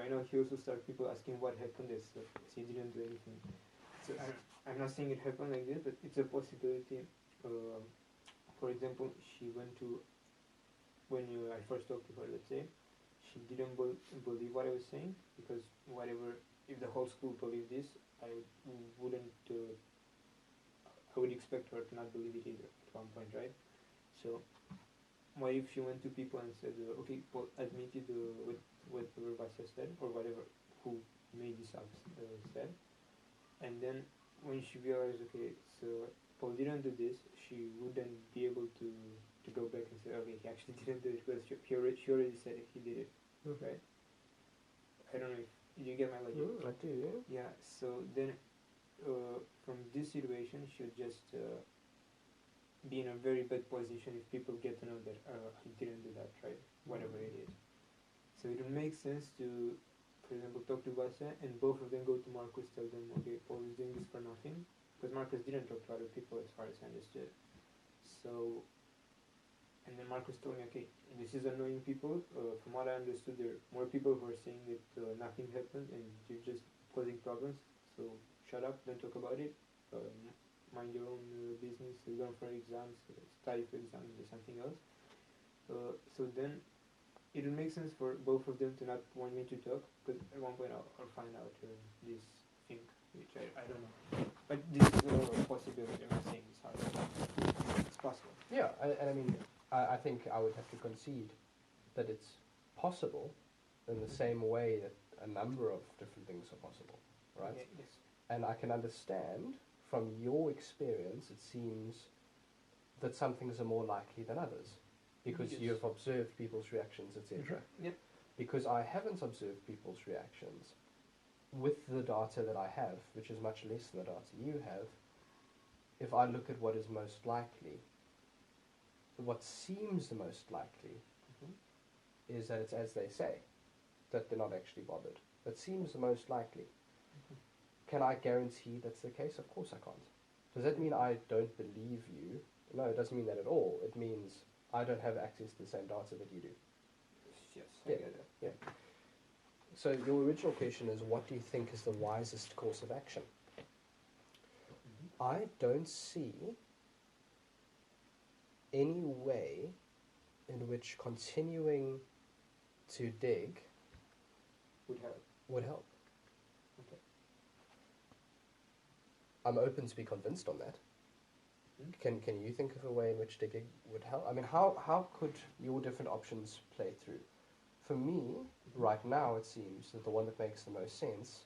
I know he also started people asking what happened as he didn't do anything. So I'm not saying it happened like this, but it's a possibility. For example, she went to, when I first talked to her, let's say, she didn't believe what I was saying, because whatever, if the whole school believed this, I wouldn't, I would expect her to not believe it either at one point, right? So, what if she went to people and said, okay, Paul admitted whatever Vasya said, or whatever, who made this up said, and then when she realized, okay, so Paul didn't do this, she wouldn't be able to go back and say, okay, he actually didn't do it, because she already said he did it, right? I don't know if you get my logic. I do. Yeah. So then, from this situation, she'll just be in a very bad position if people get to know that he didn't do that, right? Whatever it is. So it would make sense to, for example, talk to Vasya and both of them go to Marcus, tell them, okay, Paul is doing this for nothing, because Marcus didn't talk to other people as far as I understood. So, and then Marcus told me, okay, this is annoying people. From what I understood, there are more people who are saying that nothing happened and you're just causing problems. So shut up, don't talk about it. Mind your own business, learn for exams, study for exams or something else. So then it will make sense for both of them to not want me to talk, because at one point I'll find out this thing, which I don't know. But this is a possibility. I'm not saying it's hard. It's possible. Yeah, and I mean, I think I would have to concede that it's possible in the same way that a number of different things are possible, right? Okay, yes. And I can understand from your experience, it seems that some things are more likely than others, because Yes. you've observed people's reactions, etc. Yep. Because I haven't observed people's reactions with the data that I have, which is much less than the data you have. If I look at what is most likely, what seems the most likely is that it's as they say, that they're not actually bothered. That seems the most likely. Can I guarantee that's the case? Of course I can't. Does that mean I don't believe you? No, it doesn't mean that at all. It means I don't have access to the same data that you do. Yes, I get that. Yeah. So your original question is, what do you think is the wisest course of action? I don't see any way in which continuing to dig would help. Okay. I'm open to be convinced on that. Can you think of a way in which digging would help? I mean, how could your different options play through? For me, right now, it seems that the one that makes the most sense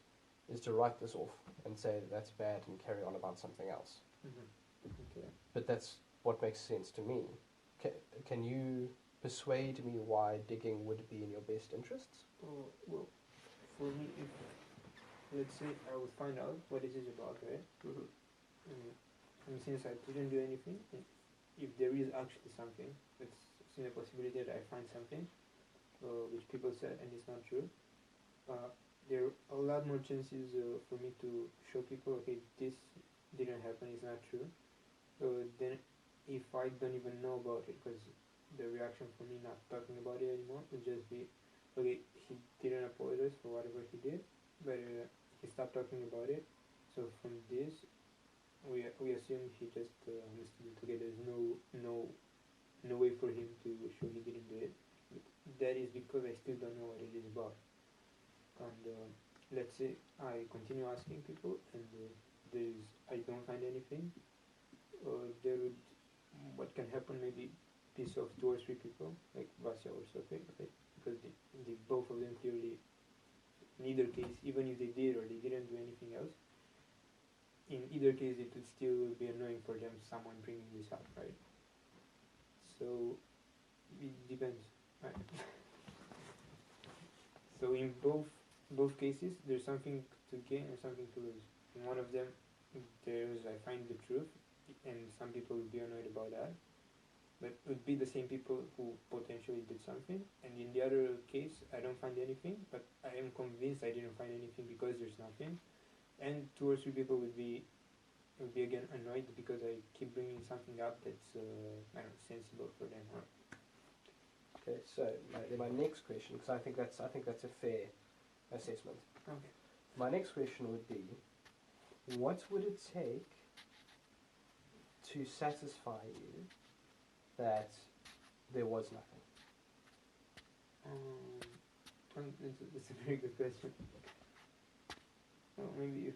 is to write this off and say that that's bad and carry on about something else. Okay. But that's what makes sense to me. Can you persuade me why digging would be in your best interests? Well, for me, if, let's say I would find out what this is about, right? And since I didn't do anything, if there is actually something, it's still a possibility that I find something which people said and it's not true, there are a lot more chances for me to show people, okay, this didn't happen, it's not true. Then if I don't even know about it, because the reaction for me not talking about it anymore would just be, okay, he didn't apologize for whatever he did, but he stopped talking about it. So from this, we assume he just understood it. Okay, there's no way for him to show he didn't do it. But that is because I still don't know what it is about. And let's say I continue asking people, and I don't find anything. What can happen, maybe piece of 2 or 3 people, like Vasya or Sophie, right? Because the both of them clearly, in either case, even if they did or they didn't do anything else, in either case it would still be annoying for them, someone bringing this up, right? So it depends, right? So in both cases, there's something to gain and something to lose. In one of them, I find the truth, and some people will be annoyed about that, but it would be the same people who potentially did something. And in the other case, I don't find anything, but I am convinced I didn't find anything because there's nothing. And 2 or 3 people would be again annoyed because I keep bringing something up that's I don't know, sensible for them. Okay, so my next question, because I think that's a fair assessment. Okay. My next question would be, what would it take to satisfy you that there was nothing? That's a very good question. Well, maybe if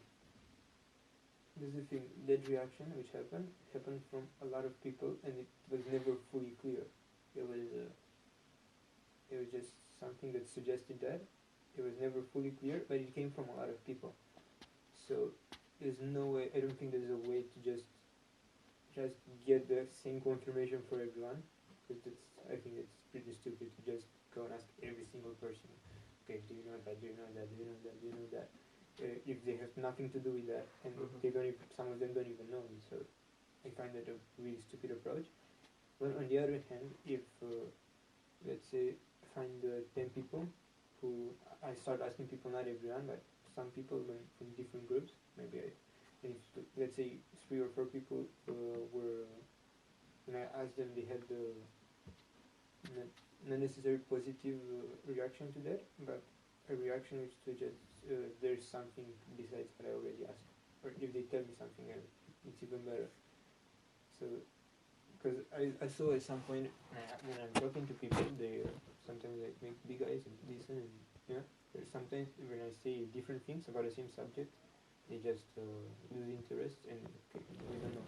there's a thing, that reaction which happened from a lot of people, and it was never fully clear. It was just something that suggested that. It was never fully clear, but it came from a lot of people. So there's no way. I don't think there's a way to just get the same confirmation for everyone, because I think it's pretty stupid to just go and ask every single person, okay, do you know that, do you know that, do you know that, do you know that, if they have nothing to do with that, and they don't even, some of them don't even know me. So I find that a really stupid approach. But on the other hand, if let's say I find 10 people who I start asking people, not everyone, but some people from different groups, maybe and if, let's say 3 or 4 people were, when I asked them, they had the not necessarily positive reaction to that, but a reaction which suggests there's something besides what I already asked, or if they tell me something else, it's even better. So, because I saw at some point when I'm talking to people, they sometimes like make big eyes and listen, and sometimes when I say different things about the same subject, they just lose interest, and okay, we don't know.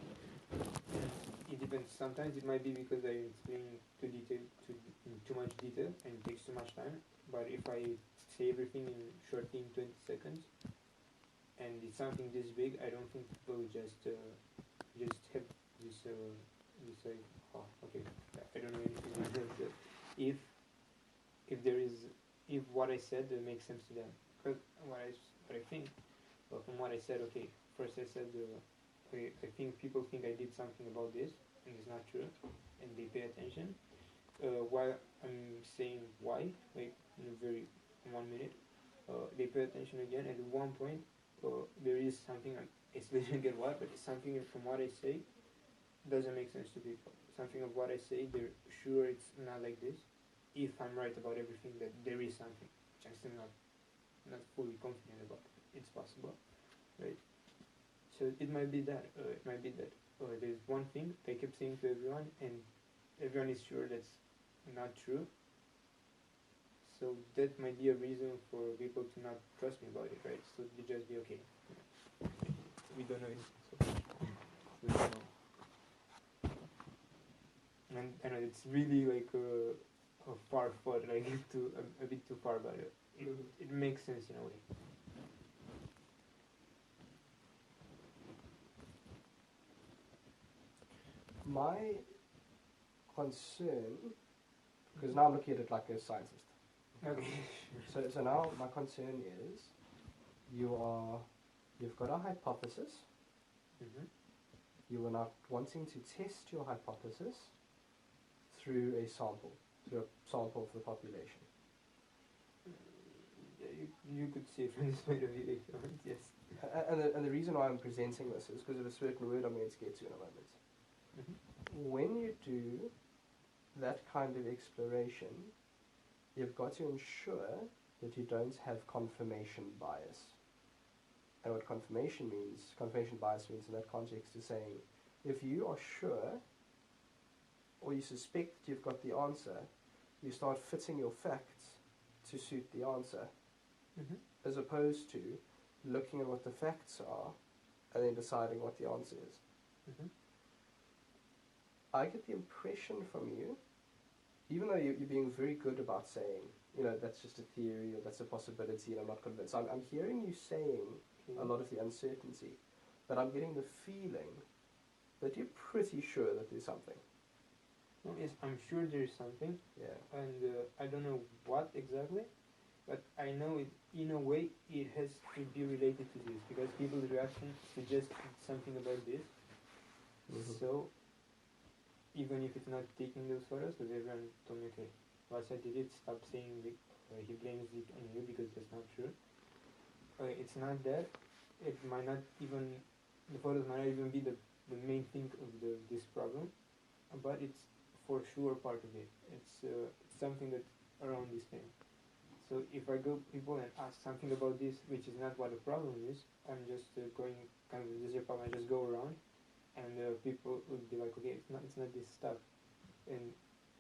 It depends. Sometimes it might be because I explain in too much detail and it takes too much time. But if I say everything shortly in 20 seconds, and it's something this big, I don't think people will just have this like, oh, okay, I don't know anything like that. If what I said makes sense to them, because what I think, well, from what I said, okay, first I said. I think people think I did something about this, and it's not true, and they pay attention. While I'm saying why, like in 1 minute, they pay attention again. And at one point, there is something, I still didn't get what, but something from what I say doesn't make sense to people. Something of what I say, they're sure it's not like this. If I'm right about everything, that there is something, which I'm still not fully confident about. It's possible, right? So it might be that. There's one thing I kept saying to everyone, and everyone is sure that's not true. So that might be a reason for people to not trust me about it, right? So they just be okay. We don't know anything, so we don't know. And I know it's really like a far thought, like a bit too far, but it makes sense in a way. My concern, because now I'm looking at it like a scientist. Okay. So now my concern is, you've got a hypothesis. Mm-hmm. You are not wanting to test your hypothesis through a sample of the population. You could see it from this point of view if you want, yes. And the reason why I'm presenting this is because of a certain word I'm going to get to in a moment. Mm-hmm. When you do that kind of exploration, you've got to ensure that you don't have confirmation bias. And what confirmation bias means in that context is saying, if you are sure or you suspect you've got the answer, you start fitting your facts to suit the answer, as opposed to looking at what the facts are and then deciding what the answer is. I get the impression from you, even though you're being very good about saying, that's just a theory or that's a possibility and I'm not convinced. I'm hearing you saying a lot of the uncertainty, but I'm getting the feeling that you're pretty sure that there's something. Yes, I'm sure there's something. Yeah. And I don't know what exactly, but I know it, in a way it has to be related to this, because people's reaction suggests something about this. So even if it's not taking those photos, because everyone told me, okay, once I did it, stop saying he blames it on you, because that's not true. It's not that. It might not even, the photos might not even be the main thing of this problem, but it's for sure part of it. It's something that's around this thing. So if I go people and ask something about this, which is not what the problem is, I'm just going kind of this is your problem. I just go around, and people will be like, okay, it's not this stuff, and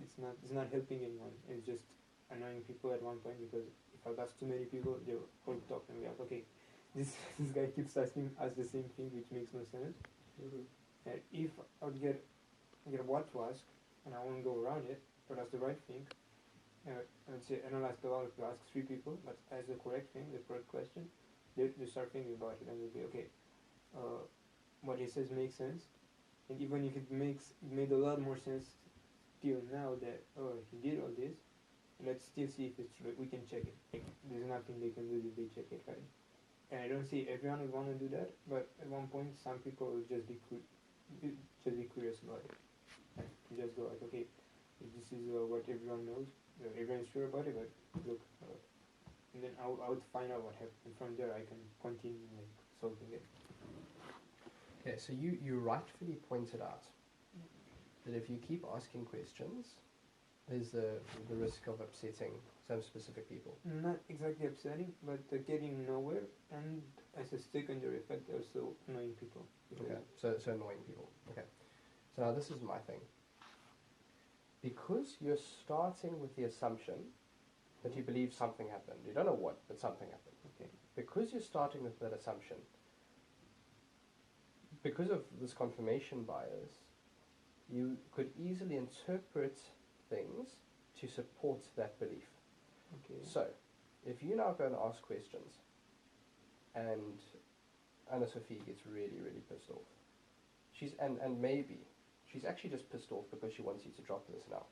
it's not helping anyone. It's just annoying people at one point because if I ask too many people, they'll hold up and be like, okay, this guy keeps asking us the same thing, which makes no sense. And if I would get what to ask, and I won't go around it, but that's the right thing. Let's say I don't ask a lot of people, ask 3 people, but as the correct thing, the correct question, they start thinking about it and they'll be okay. What he says makes sense, and even if it made a lot more sense till now that he did all this, let's still see if it's true. We can check it. Like, there's nothing they can do if they check it, right? And I don't see everyone would want to do that, but at one point some people will just be curious about it. And just go like, okay, this is what everyone knows. Everyone's sure about it, but look, and then I would find out what happened. And from there, I can continue like solving it. Okay, so you rightfully pointed out that if you keep asking questions, there's the risk of upsetting some specific people. Not exactly upsetting, but getting nowhere, and as a secondary effect, also annoying people. Okay, so annoying people. Okay, so now this is my thing. Because you're starting with the assumption that you believe something happened. You don't know what, but something happened. Okay. Because you're starting with that assumption, because of this confirmation bias, you could easily interpret things to support that belief. Okay. So, if you now go and ask questions, and Anna-Sophie gets really, really pissed off, and maybe she's actually just pissed off because she wants you to drop this now.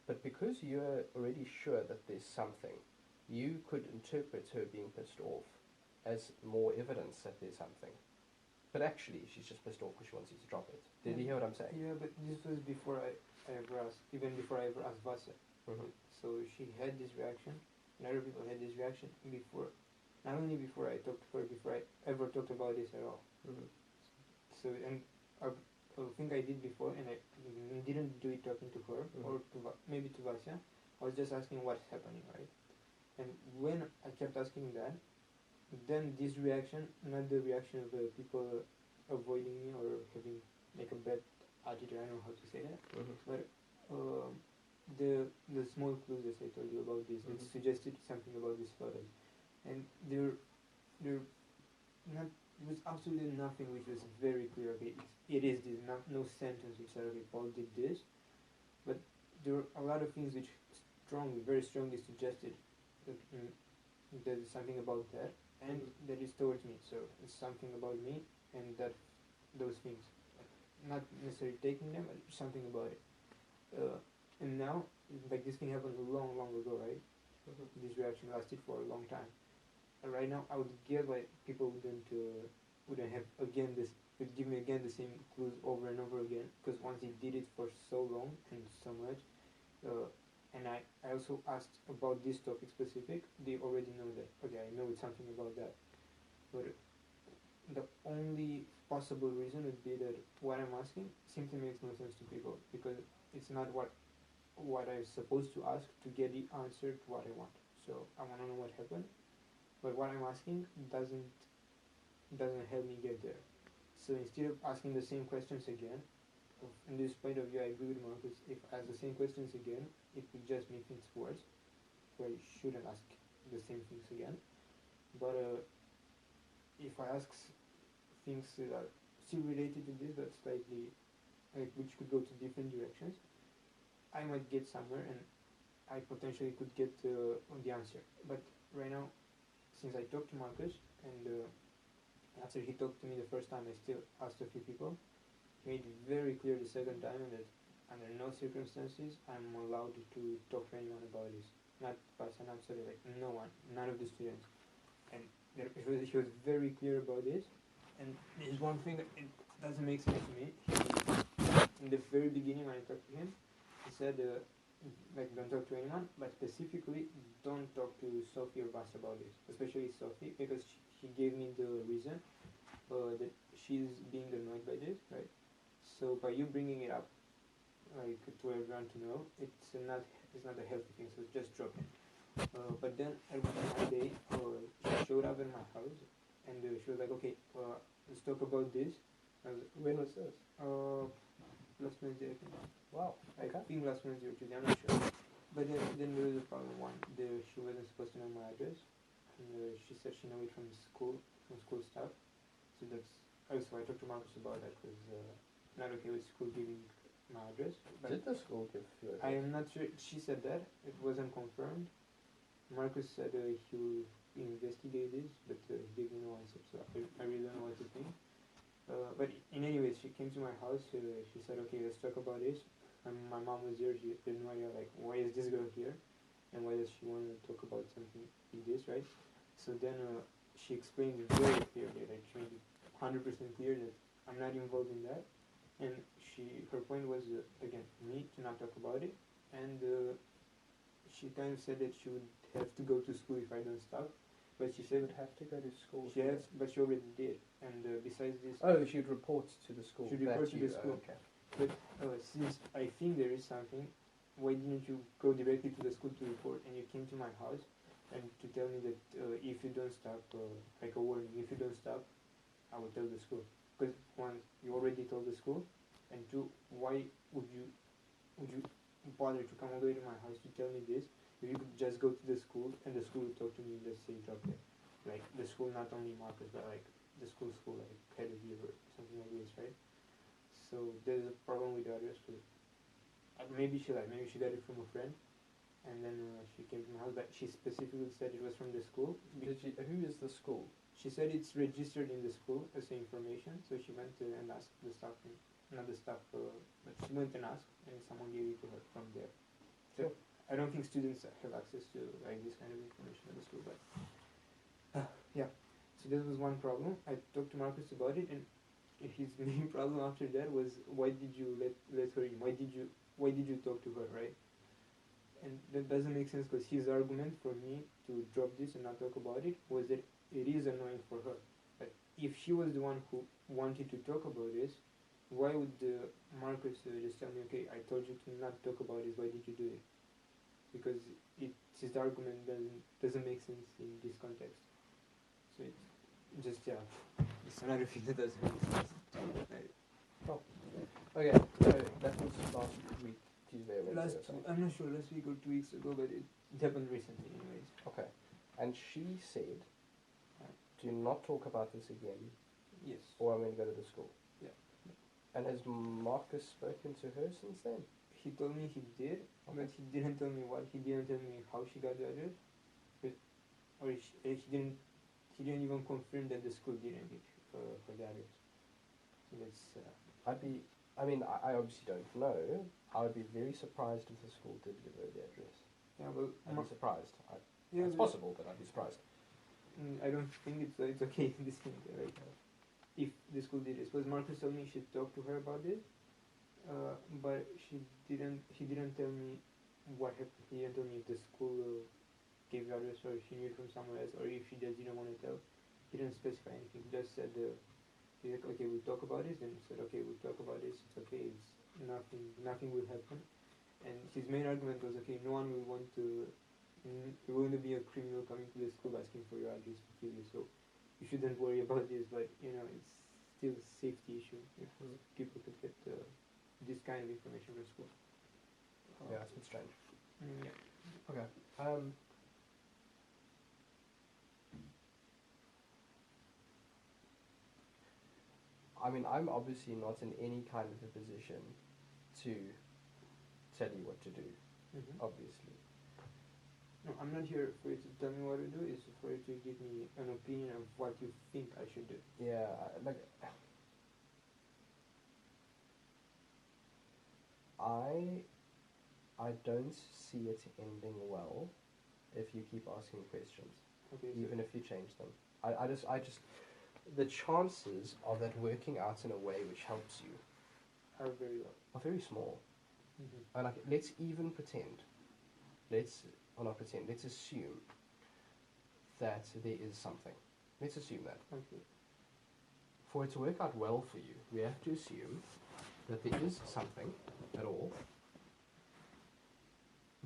But because you're already sure that there's something, you could interpret her being pissed off as more evidence that there's something. But actually, she's just pissed off because she wants you to drop it. Did you hear what I'm saying? Yeah, but this was before I ever asked, even before I ever asked Vasya. So she had this reaction, and other people had this reaction before, not only before I talked to her, before I ever talked about this at all. So, and I think I did before, and I didn't do it talking to her, or maybe to Vasya. I was just asking what's happening, right? And when I kept asking that, then this reaction, not the reaction of the people avoiding me or having like a bad attitude, I don't know how to say that, but the small clues as I told you about this, it suggested something about these photos, and there was absolutely nothing which was very clear. Okay, it is this, no sentence which said okay, Paul did this, but there were a lot of things which very strongly suggested that there is something about that, and that is towards me. So it's something about me, and that those things, not necessarily taking them, but something about it. And now, like this thing happened long ago, right? This reaction lasted for a long time. And right now, I would get why people wouldn't have would give me again the same clues over and over again, because once he did it for so long and so much, and I also asked about this topic specific, they already know that. Okay, I know it's something about that. But the only possible reason would be that what I'm asking simply makes no sense to people, because it's not what I'm supposed to ask to get the answer to what I want. So I want to know what happened, but what I'm asking doesn't help me get there. So instead of asking the same questions again, in this point of view, I agree with Marcus. If I ask the same questions again, it would just make things worse. So I shouldn't ask the same things again. But if I ask things that are still related to this, but slightly, which could go to different directions, I might get somewhere, and I potentially could get the answer. But right now, since I talked to Marcus, and after he talked to me the first time, I still asked a few people, he made it very clear the second time that under no circumstances I'm allowed to talk to anyone about this. Not Pasha, not sorry, like no one, none of the students. And he was very clear about this. And there's one thing that it doesn't make sense to me. In the very beginning when I talked to him, he said, like, don't talk to anyone, but specifically don't talk to Sophie or Bas about this, especially Sophie, because she gave me the reason that she's being annoyed by this, right? So by you bringing it up, like, to everyone to know, it's not a healthy thing, so just drop it. But then one day, she showed up in my house, and she was like, "Okay, let's talk about this." When was this? Last Wednesday, I think. Wow. I Okay. think last Wednesday or Tuesday, I'm not sure. But then there was a problem. One, she wasn't supposed to know my address, and she said she knew it from school stuff. So that's also I talked to Marcus about that because not okay with school giving my address. But Did the school give you I address? am not sure. She said that it wasn't confirmed. Marcus said he will investigate this, but he gave me no answer. So I really don't know what to think. But in any way, she came to my house. She said, "Okay, let's talk about this." And my mom was there. She had no idea, like, why is this girl here, and why does she want to talk about something like this, right? So then she explained it very clearly, like she made it 100% clear that I'm not involved in that. And her point was again me to not talk about it, and she kind of said that she would have to go to school if I don't stop. But she said would have to go to school. she has, but she already did. And besides this, Oh, she'd report to the school. She'd report that to you, the school. okay. but since I think there is something, why didn't you go directly to the school to report? And you came to my house and to tell me that if you don't stop, like a warning, if you don't stop, I will tell the school. Because one, you already told the school, and two, why would you bother to come all the way to my house to tell me this? If you could just go to the school and the school would talk to me and just say drop it. Like the school, not only Marcus, but like the school, like head of year or something like this, right? So there's a problem with the address because maybe she got it from a friend, and then she came to my house, but she specifically said it was from the school. Who is the school? She said it's registered in the school as information, so she went and asked the staff, not the staff, but she went and asked, and someone gave it to her from there. So I don't think students have access to like this kind of information at the school, but yeah. So this was one problem. I talked to Marcus about it, and his main problem after that was, why did you let her in? Why did you talk to her, right? And that doesn't make sense because his argument for me to drop this and not talk about it was that it is annoying for her. But if she was the one who wanted to talk about this, why would Marcus just tell me, okay, I told you to not talk about this, why did you do it? Because his argument doesn't make sense in this context. So it's just, yeah, it's another thing that doesn't make sense. Okay, so that was last week, Tuesday or Wednesday or something. I'm not sure, last week or 2 weeks ago, but it happened recently anyways. Okay, and she said, do not talk about this again. Yes. Or I'm going to go to the school. Yeah. And has Marcus spoken to her since then? He told me he did, but he didn't tell me what. He didn't tell me how she got the address, or he didn't even confirm that the school didn't give for the address. So that's. I obviously don't know. I would be very surprised if the school did give her the address. Yeah, well, I'd be surprised. yeah, it's possible, but I'd be surprised. I don't think it's okay in this thing, right? If the school did it, because Marcus told me he should talk to her about this, but he didn't tell me what happened. He didn't tell me if the school gave the address or if she knew it from somewhere else or if she just didn't want to tell. He didn't specify anything. He just said, he's like, okay, we'll talk about this. Then he said, okay, we'll talk about this. It's okay. It's nothing will happen. And his main argument was, okay, no one will want to. You're going to be a criminal coming to the school asking for your address to kill you, so you shouldn't worry about this. But it's still a safety issue if people could get this kind of information from school. Yeah, it's a bit strange. Yeah. Okay. I'm obviously not in any kind of a position to tell you what to do, obviously. No, I'm not here for you to tell me what to do. It's for you to give me an opinion of what you think I should do. Yeah, I don't see it ending well if you keep asking questions, even if you change them. I just the chances of that working out in a way which helps you are very low. Are very small. And let's even pretend. Let's assume that there is something. Let's assume that. Okay. For it to work out well for you, we have to assume that there is something at all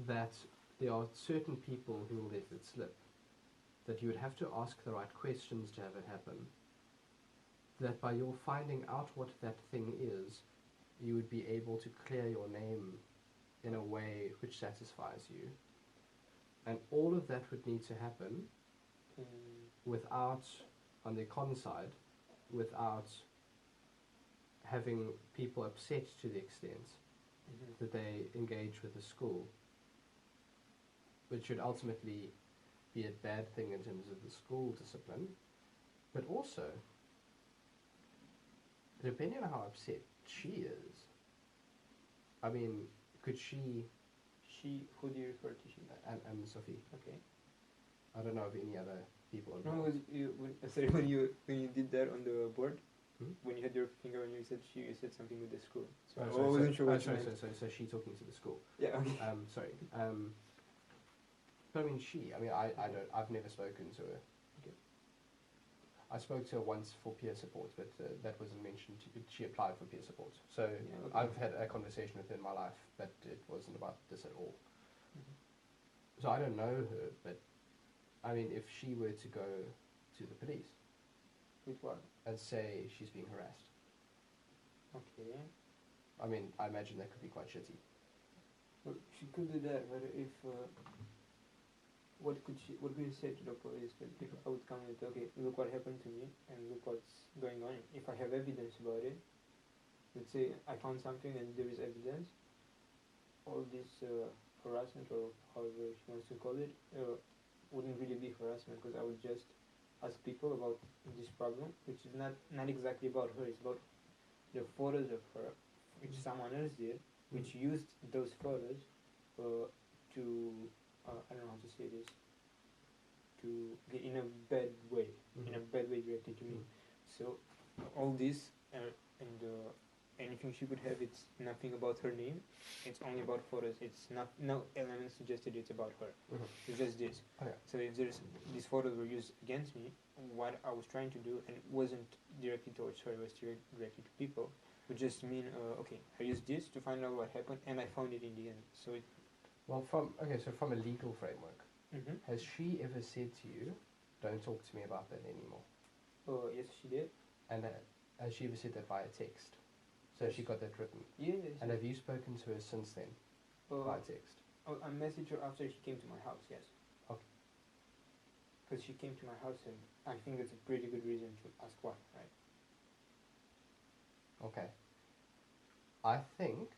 that there are certain people who will let it slip, that you would have to ask the right questions to have it happen, that by your finding out what that thing is, you would be able to clear your name in a way which satisfies you. And all of that would need to happen without, on the con side, without having people upset to the extent that they engage with the school, which should ultimately be a bad thing in terms of the school discipline, but also, depending on how upset she is, I mean, could she... Who do you refer to she? And Sophie. Okay. I don't know of any other people involved. No, when you did that on the board, when you had your finger on you said she, you said something with the school. So I wasn't sure what you meant. So she talking to the school. Yeah, okay. Sorry. But I mean, I've never spoken to her. Okay. I spoke to her once for peer support, but that wasn't mentioned. She applied for peer support. So Yeah, okay. I've had a conversation with her in my life, but it wasn't about this at all. So I don't know her, but I mean, if she were to go to the police. With what? And say she's being harassed. Okay. I mean, I imagine that could be quite shitty. Well, she could do that, but if... what could you say to the police? That if I would come with, okay, look what happened to me, and look what's going on. If I have evidence about it, let's say I found something and there is evidence, all this harassment, or however she wants to call it, wouldn't really be harassment, because I would just ask people about this problem, which is not exactly about her, it's about the photos of her, which someone else did, which used those photos to, I don't know how to say this, to get in a bad way, directed to me. So all this, and anything she could have, it's nothing about her name, it's only about photos, it's no elements suggested it's about her. It's just this. Okay. So if these photos were used against me, what I was trying to do, and it wasn't directed towards her, it was directed to people, would just mean, okay, I used this to find out what happened, and I found it in the end. So it... Well, from a legal framework, has she ever said to you, don't talk to me about that anymore? Yes, she did. And has she ever said that via text? So she got that written? Yes. And have you spoken to her since then, via text? I messaged her after she came to my house, yes. Okay. Because she came to my house, and I think it's a pretty good reason to ask why, right? Okay. I think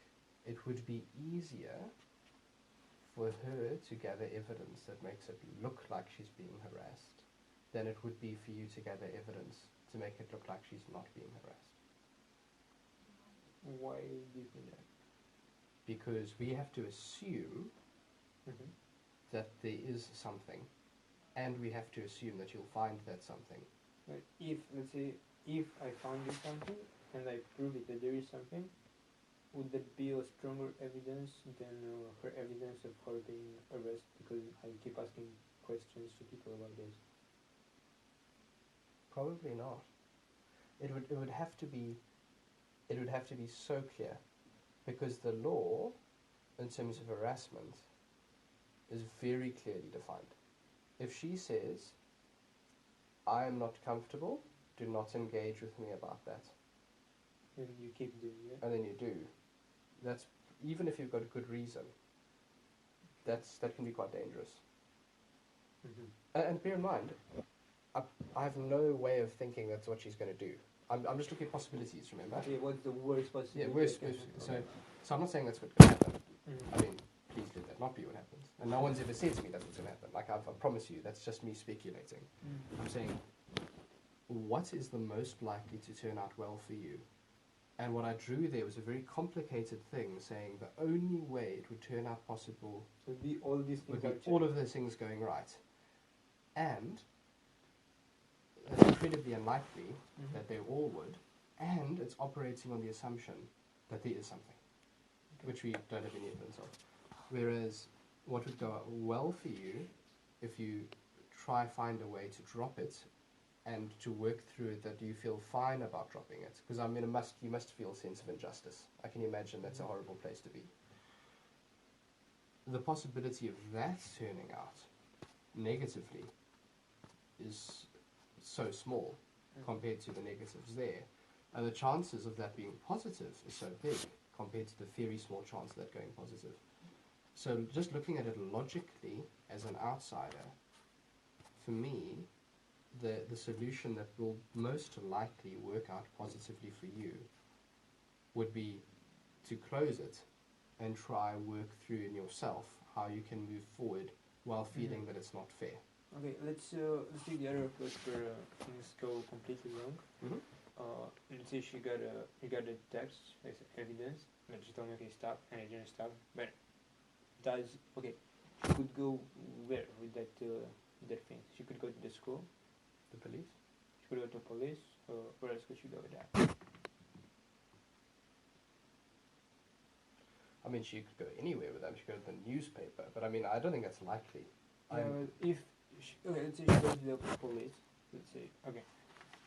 it would be easier for her to gather evidence that makes it look like she's being harassed than it would be for you to gather evidence to make it look like she's not being harassed. Why do you think that? Because we have to assume that there is something, and we have to assume that you'll find that something. But if, let's say, if I found you something, and I prove it that there is something, would that be a stronger evidence than her evidence of her being arrested? Because I keep asking questions to people about this. Probably not. It would have to be so clear, because the law, in terms of harassment, is very clearly defined. If she says, I am not comfortable, do not engage with me about that. And you keep doing it. And then you do. That's, even if you've got a good reason, that can be quite dangerous. And bear in mind, I have no way of thinking that's what she's going to do. I'm just looking at possibilities, remember? Okay, what's the worst possibility? Yeah, worst. So I'm not saying that's what's going to happen. I mean, please let that not be what happens. And no one's ever said to me that's what's going to happen. Like, I promise you, that's just me speculating. I'm saying, what is the most likely to turn out well for you? And what I drew there was a very complicated thing, saying the only way it would turn out possible would be all these things, would be all of those things going right. And it's incredibly unlikely that they all would, and it's operating on the assumption that there is something, which we don't have any evidence of. Whereas what would go well for you, if you find a way to drop it, and to work through it, that you feel fine about dropping it. Because I mean, you must feel a sense of injustice. I can imagine that's a horrible place to be. the possibility of that turning out negatively is so small compared to the negatives there. And the chances of that being positive is so big compared to the very small chance of that going positive. So just looking at it logically as an outsider, for me, the solution that will most likely work out positively for you would be to close it and try work through in yourself how you can move forward while feeling that it's not fair. Okay, let's take the other approach where things go completely wrong. Mm-hmm. Let's say you got a text as evidence, and she told me, okay, stop, and I didn't stop. But she could go where with that thing? She could go to the school, The police? she could go to police, or where else could she go with that? I mean, she could go anywhere with them. She could go to the newspaper, but I mean, I don't think that's likely. Let's say she goes to the police. Let's say, okay,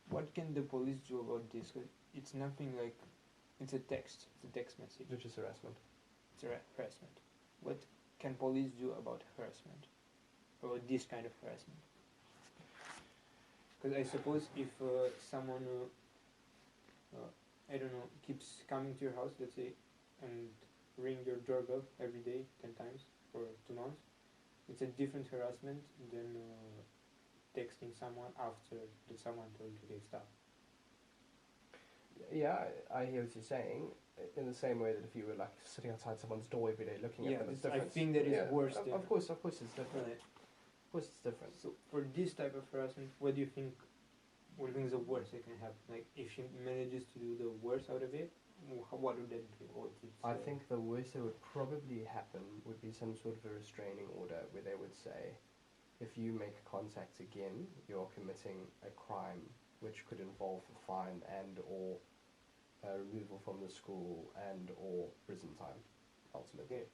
what can the police do about this? 'Cause it's nothing like, it's a text message. Which is harassment. It's harassment. What can police do about harassment, or this kind of harassment? Because I suppose if someone, I don't know, keeps coming to your house, let's say, and ring your doorbell every day 10 times for 2 months, it's a different harassment than texting someone after that someone told you they stop. Yeah, I hear what you're saying. In the same way that if you were like sitting outside someone's door every day looking at them, it's I different. think that is worse. Of course, it's different. Right. Of course, it's different. So for this type of harassment, what do you think? What do you think is the worst that can happen? Like if she manages to do the worst out of it, what would that be? I think the worst that would probably happen would be some sort of a restraining order where they would say, if you make contact again, you're committing a crime which could involve a fine and or removal from the school and or prison time, ultimately. Okay.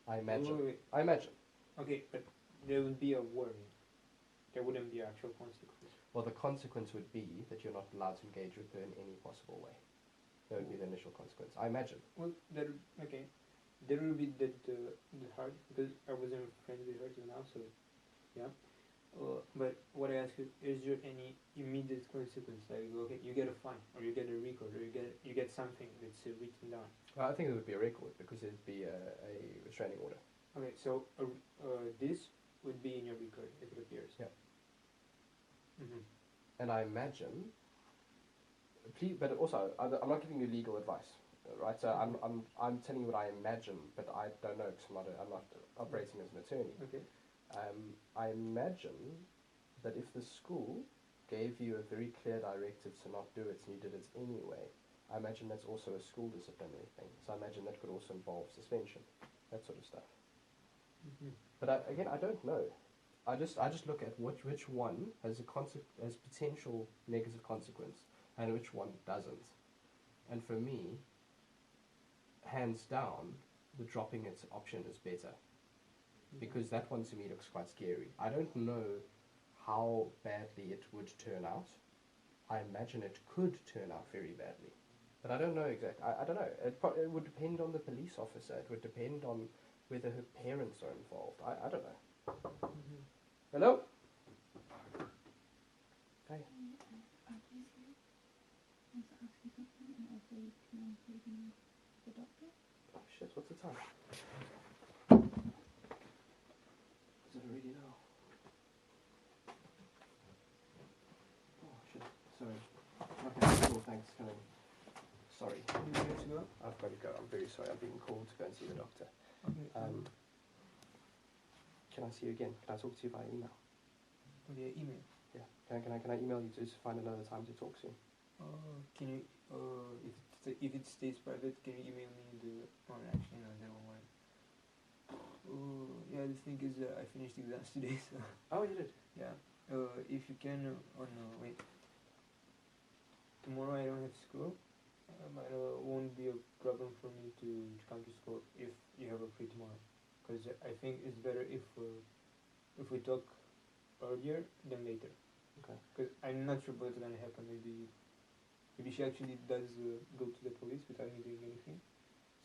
I imagine. Wait. I imagine. Okay, but there would be a warning. There wouldn't be actual consequence. Well, the consequence would be that you're not allowed to engage with her in any possible way. That would be the initial consequence, I imagine. Well, there will be the hard, because I wasn't friends with her till now, so yeah. But what I ask is there any immediate consequence? Like, okay, you get a fine, or you get a record, or you get something that's written down. I think it would be a record because it'd be a restraining order. Okay, so this would be in your record if it appears. Yeah. Mm-hmm. And I imagine. Please, but also, I'm not giving you legal advice, right? So I'm telling you what I imagine, but I don't know because I'm not operating as an attorney. Okay. I imagine that if the school gave you a very clear directive to not do it and you did it anyway, I imagine that's also a school disciplinary thing. So I imagine that could also involve suspension, that sort of stuff. Mm-hmm. But again, I don't know. I just look at which one has has potential negative consequence and which one doesn't. And for me, hands down, the dropping it option is better. Because that one to me looks quite scary. I don't know how badly it would turn out. I imagine it could turn out very badly. But I don't know exactly. I don't know. It would depend on the police officer. It would depend on whether her parents are involved. I don't know. Mm-hmm. Hello? Hi. Oh shit, what's the time? Is it already now? Oh shit, sorry. Okay, cool, thanks. Coming. Sorry. You ready to go? I've got to go. I'm very sorry. I'm being called to go and see the doctor. Okay. Can I see you again? Can I talk to you via email? Via email. Yeah. Can I email you to find another time to talk soon? Can you, if it stays private, can you email me the one? Actually, no, never mind. Yeah, the thing is, I finished exams today, so. Oh, you did? Yeah. If you can, wait. Tomorrow I don't have school, but it won't be a problem for me to come to school if you have a free tomorrow. Because I think it's better if we talk earlier than later. Okay. Because I'm not sure what's gonna happen. Maybe she actually does go to the police without me doing anything.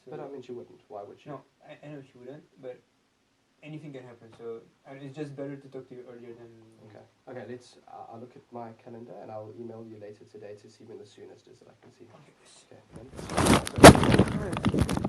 So But I mean, she wouldn't. Why would she? No, I know she wouldn't. But anything can happen. So and it's just better to talk to you earlier than. Okay. Let's. I'll look at my calendar and I'll email you later today to see when the soonest is that I can see. Okay. Okay.